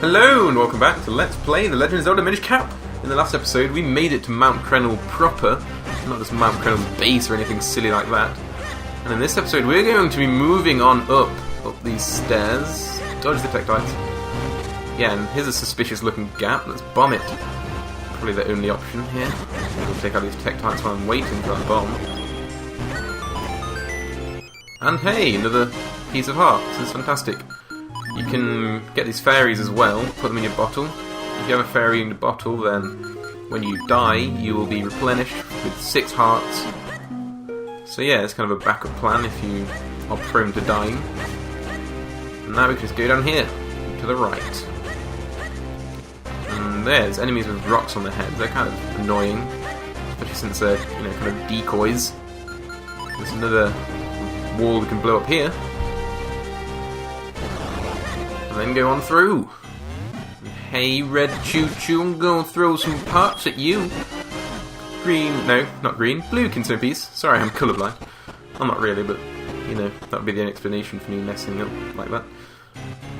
Hello and welcome back to Let's Play The Legend of Zelda Minish Cap. In the last episode we made it to Mount Crenel proper, not just Mount Crenel's base or anything silly like that. And in this episode we're going to be moving on up these stairs. Dodge the Tektites. Yeah, and here's a suspicious looking gap, let's bomb it. Probably the only option here. We'll take out these Tektites while I'm waiting for that bomb. And hey, another piece of heart, this is fantastic. You can get these fairies as well, put them in your bottle. If you have a fairy in the bottle, then when you die, you will be replenished with 6 hearts. So yeah, it's kind of a backup plan if you are prone to dying. And now we can just go down here, to the right. And there's enemies with rocks on their heads, they're kind of annoying. Especially since they're, kind of decoys. There's another wall we can blow up here. And then go on through. Hey, red choo-choo, I'm going to throw some parts at you. Green, no, not green, blue Kinstone piece. Sorry, I'm colourblind. I'm not really, but, that would be the only explanation for me messing up like that.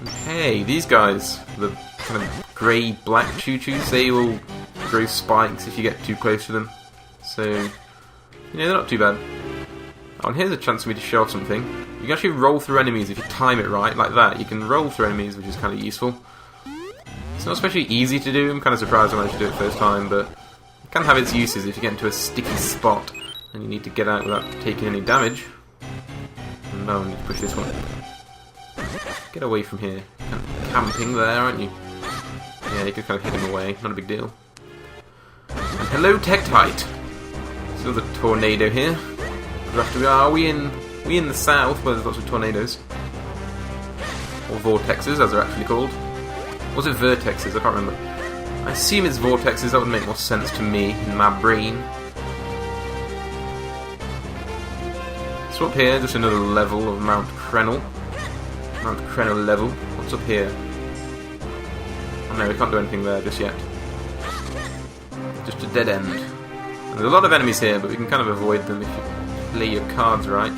And hey, these guys, the kind of grey-black choo-choos, they will grow spikes if you get too close to them. So, they're not too bad. Oh, and here's a chance for me to show off something. You can actually roll through enemies if you time it right, like that. You can roll through enemies, which is kind of useful. It's not especially easy to do. I'm kind of surprised I managed to do it first time, but it can have its uses if you get into a sticky spot and you need to get out without taking any damage. And now I need to push this one. Get away from here. Kind of camping there, aren't you? Yeah, you can kind of hit him away. Not a big deal. And hello, Tektite. There's another tornado here. Are we in the south where there's lots of tornadoes? Or vortexes, as they're actually called. Was it vertexes? I can't remember. I assume it's vortexes, that would make more sense to me in my brain. So up here, just another level of Mount Crenel. Mount Crenel level. What's up here? Oh no, we can't do anything there just yet. Just a dead end. And there's a lot of enemies here, but we can kind of avoid them if you play your cards right.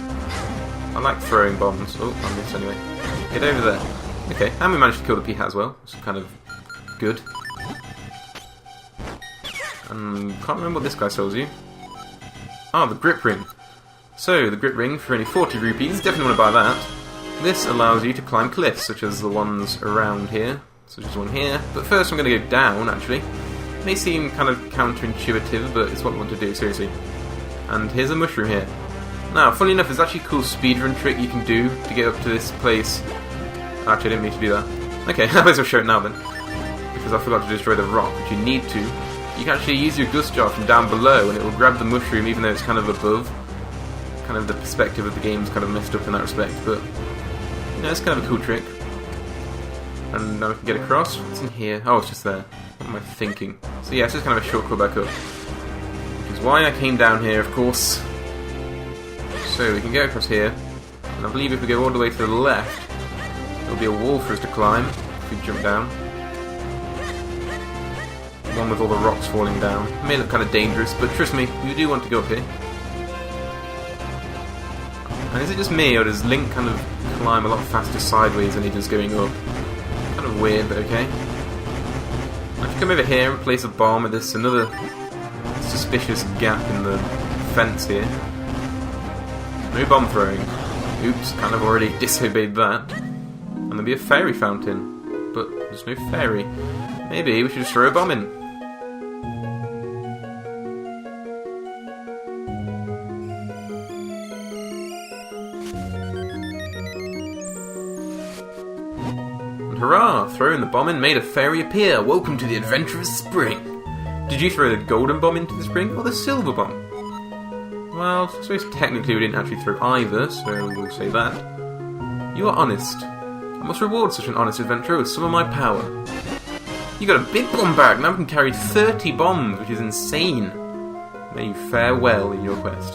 I like throwing bombs. Oh, I missed anyway. Get over there. Okay, and we managed to kill the Peahat as well. It's kind of good. And can't remember what this guy sells you. Ah, the grip ring. So, the grip ring for only 40 rupees. Definitely want to buy that. This allows you to climb cliffs, such as the ones around here. Such as one here. But first I'm going to go down, actually. It may seem kind of counterintuitive, but it's what I want to do, seriously. And here's a mushroom here. Now, funny enough, there's actually a cool speedrun trick you can do to get up to this place. Actually, I didn't mean to do that. Okay, I might as well show it now then. Because I forgot to destroy the rock, which you need to. You can actually use your gust jar from down below and it will grab the mushroom even though it's kind of above. Kind of the perspective of the game's kind of messed up in that respect, but it's kind of a cool trick. And now we can get across. What's in here? Oh, it's just there. What am I thinking? So yeah, it's just kind of a shortcut back up. Which is why I came down here, of course. So we can get across here, and I believe if we go all the way to the left, there'll be a wall for us to climb if we jump down. One with all the rocks falling down. It may look kind of dangerous, but trust me, we do want to go up here. And is it just me, or does Link kind of climb a lot faster sideways than he does going up? Kind of weird, but okay. If you come over here and place a bomb at this, another suspicious gap in the fence here. No bomb throwing. Oops, kind of already disobeyed that. And there'll be a fairy fountain. But there's no fairy. Maybe we should just throw a bomb in. And hurrah! Throwing the bomb in made a fairy appear. Welcome to the adventurous spring. Did you throw the golden bomb into the spring or the silver bomb? Well, I suppose technically we didn't actually throw either, so we'll say that. You are honest. I must reward such an honest adventurer with some of my power. You got a big bomb bag, now we can carry 30 bombs, which is insane. May you fare well in your quest.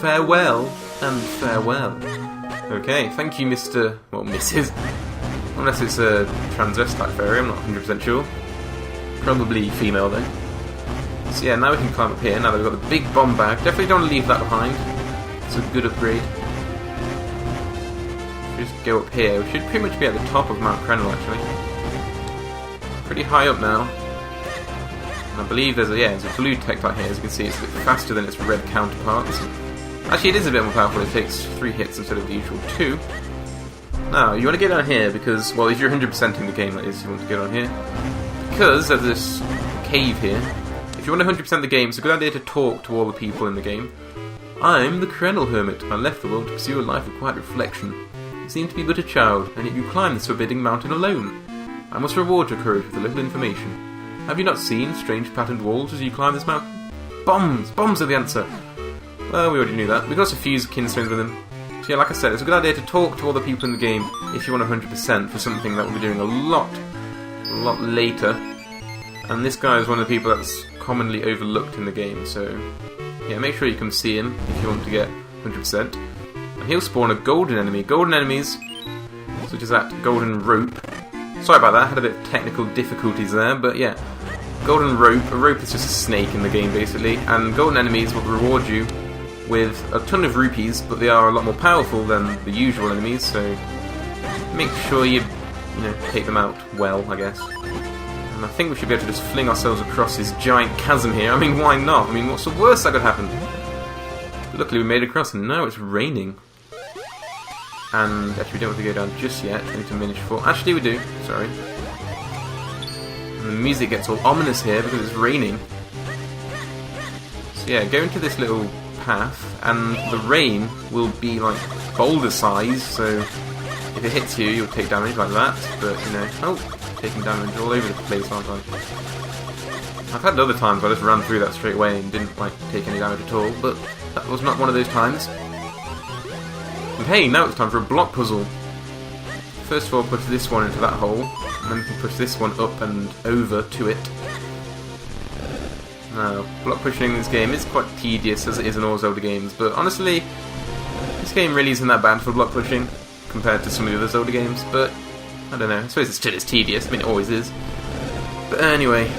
Farewell and farewell. Okay, thank you, Mr. well, Mrs. Unless it's a transvestite fairy, I'm not 100% sure. Probably female though. So yeah, now we can climb up here, now that we've got the big bomb bag. Definitely don't want to leave that behind. It's a good upgrade. Just go up here. We should pretty much be at the top of Mount Crenel, actually. pretty high up now. And I believe there's a blue tech light here. As you can see, it's a bit faster than its red counterparts. Actually, it is a bit more powerful. It takes 3 hits instead of the usual 2. Now, you want to get on here because, well, if you're 100%ing the game, that is, you want to get on here. Because there's this cave here. If you want to 100% the game, it's a good idea to talk to all the people in the game. I'm the Crenel hermit. I left the world to pursue a life of quiet reflection. You seem to be but a child, and yet you climb this forbidding mountain alone. I must reward your courage with a little information. Have you not seen strange patterned walls as you climb this mountain? Bombs! Bombs are the answer! Well, we already knew that. We've got a few Kinstones with him. So yeah, like I said, it's a good idea to talk to all the people in the game if you want 100% for something that we'll be doing a lot later. And this guy is one of the people that's commonly overlooked in the game, so yeah, make sure you come see him if you want to get 100%. And he'll spawn a golden enemy. Golden enemies, such as that golden rope. Sorry about that, had a bit of technical difficulties there, but yeah. Golden rope. A rope is just a snake in the game, basically. And golden enemies will reward you with a ton of rupees, but they are a lot more powerful than the usual enemies, so make sure you take them out well, I guess. And I think we should be able to just fling ourselves across this giant chasm here. I mean, why not? I mean, what's the worst that could happen? But luckily we made it across, and now it's raining. And actually we don't want to go down just yet. We need to Minish for. Actually we do, sorry. And the music gets all ominous here because it's raining. So yeah, go into this little path, and the rain will be like boulder size, so if it hits you, you'll take damage like that, but taking damage all over the place, aren't I? I've had other times where I just ran through that straight away and didn't take any damage at all, but that was not one of those times. And hey, now it's time for a block puzzle. First of all, push this one into that hole, and then you can push this one up and over to it. Now, block pushing in this game is quite tedious as it is in all Zelda games, but honestly, this game really isn't that bad for block pushing compared to some of the other Zelda games, but I don't know, I suppose it's still as tedious, I mean it always is. But anyway,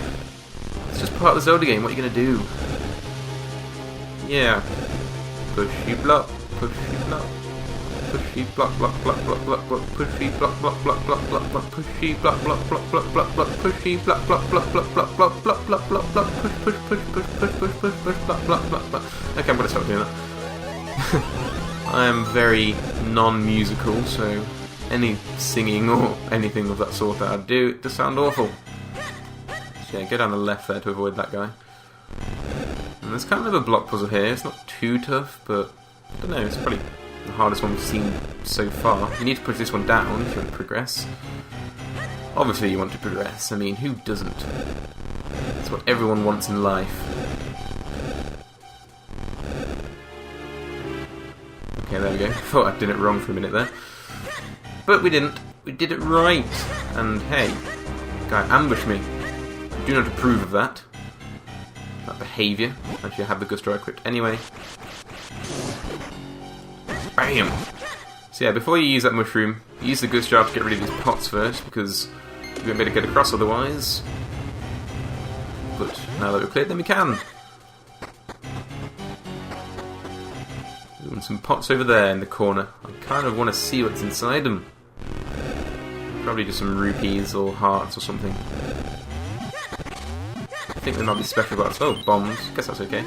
it's just part of the Zelda game, what are you going to do? Yeah. Pushy block, pushy block. Pushy block block block block block block pushy block block block block block block pushy block block block block block block pushy block block block block block block block block block block push push push push push push push push block block block block. Okay, I'm gonna stop doing that. I am very non-musical, so any singing or anything of that sort that I do, it does sound awful. So yeah, go down the left there to avoid that guy. And there's kind of a block puzzle here. It's not too tough, but I don't know, it's probably the hardest one we've seen so far. You need to push this one down if you want to progress. Obviously you want to progress, I mean, who doesn't? It's what everyone wants in life. Okay, there we go. Thought I did it wrong for a minute there. But we didn't. We did it right. And hey, guy ambushed me. I do not approve of that. That behaviour. Actually, I have the Gusto equipped anyway. Bam! So yeah, before you use that mushroom, use the Gusto to get rid of these pots first, because you won't be able to get across otherwise. But now that we're cleared, then we can. Ooh, and some pots over there in the corner. I kind of want to see what's inside them. Probably just some rupees or hearts or something. I think there might be special parts. Oh, bombs. Guess that's okay.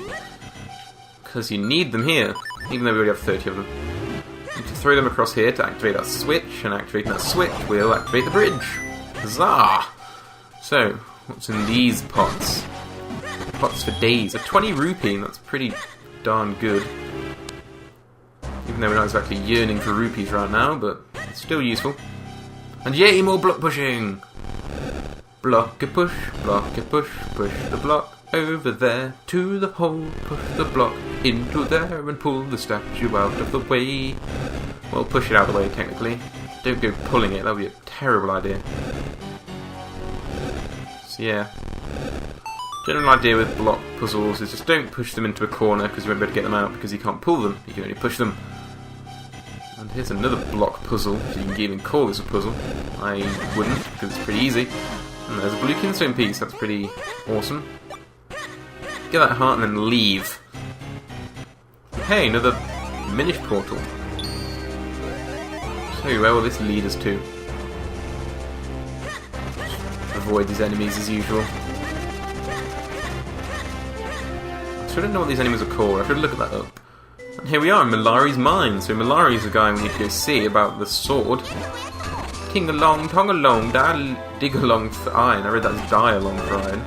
Because you need them here, even though we already have 30 of them. You need to throw them across here to activate that switch, and activating that switch will activate the bridge. Huzzah! So, what's in these pots? Pots for days. A 20 rupee, that's pretty darn good. Even though we're not exactly yearning for rupees right now, but it's still useful. And yay, more block pushing! Block a push, push the block over there to the hole, push the block into there and pull the statue out of the way. Well, push it out of the way, technically. Don't go pulling it, that would be a terrible idea. So yeah. General idea with block puzzles is just don't push them into a corner because you won't be able to get them out because you can't pull them, you can only push them. And here's another block puzzle, so you can even call this a puzzle. I wouldn't, because it's pretty easy. And there's a blue Kinstone piece, that's pretty awesome. Get that heart and then leave. Hey, another Minish portal. So where will this lead us to? avoid these enemies as usual. I don't know what these enemies are called. I should look that up. And here we are in Malari's mine. So Malari's the guy we need to go see about the sword. Ting along, tong along, dig along for iron. I read that as die along for iron.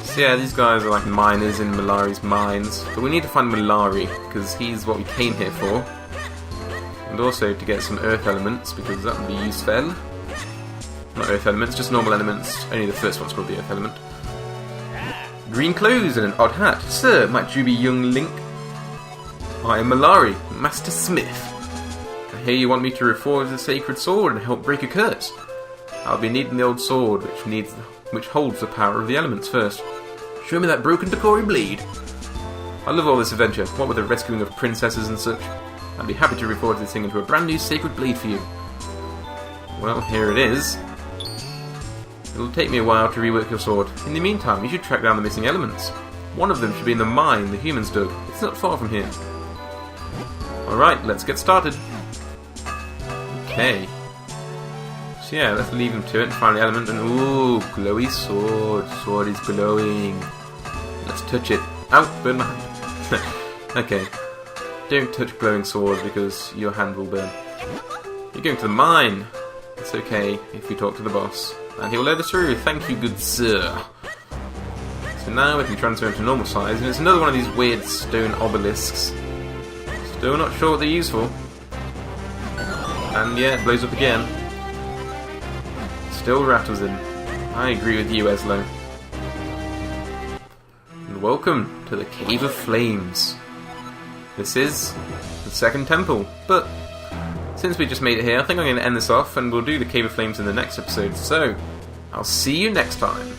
So yeah, these guys are like miners in Malari's mines. But we need to find Malari, because he's what we came here for. And also to get some earth elements, because that would be useful. Not earth elements, just normal elements. Only the first one's called the earth element. Green clothes and an odd hat. Sir, might you be young Link? I am Malari, Master Smith. I hear you want me to reforge the sacred sword and help break a curse. I'll be needing the old sword, which holds the power of the elements first. Show me that broken Dokori blade. I love all this adventure, what with the rescuing of princesses and such. I'd be happy to reforge this thing into a brand new sacred blade for you. Well, here it is. It'll take me a while to rework your sword. In the meantime, you should track down the missing elements. One of them should be in the mine the humans dug. It's not far from here. Alright, let's get started. Okay. So yeah, let's leave him to it and find the element. And ooh, glowy sword. Sword is glowing. Let's touch it. Ow, burn my hand. Okay. Don't touch glowing sword because your hand will burn. You're going to the mine. It's okay if we talk to the boss. And he will let us through. Thank you, good sir. So now we can transfer him to normal size. And it's another one of these weird stone obelisks. Still not sure what they're used for. And yeah, it blows up again. Still rattles in. I agree with you, Eslo. And welcome to the Cave of Flames. This is the second temple, but since we just made it here, I think I'm going to end this off and we'll do the Cave of Flames in the next episode. So, I'll see you next time.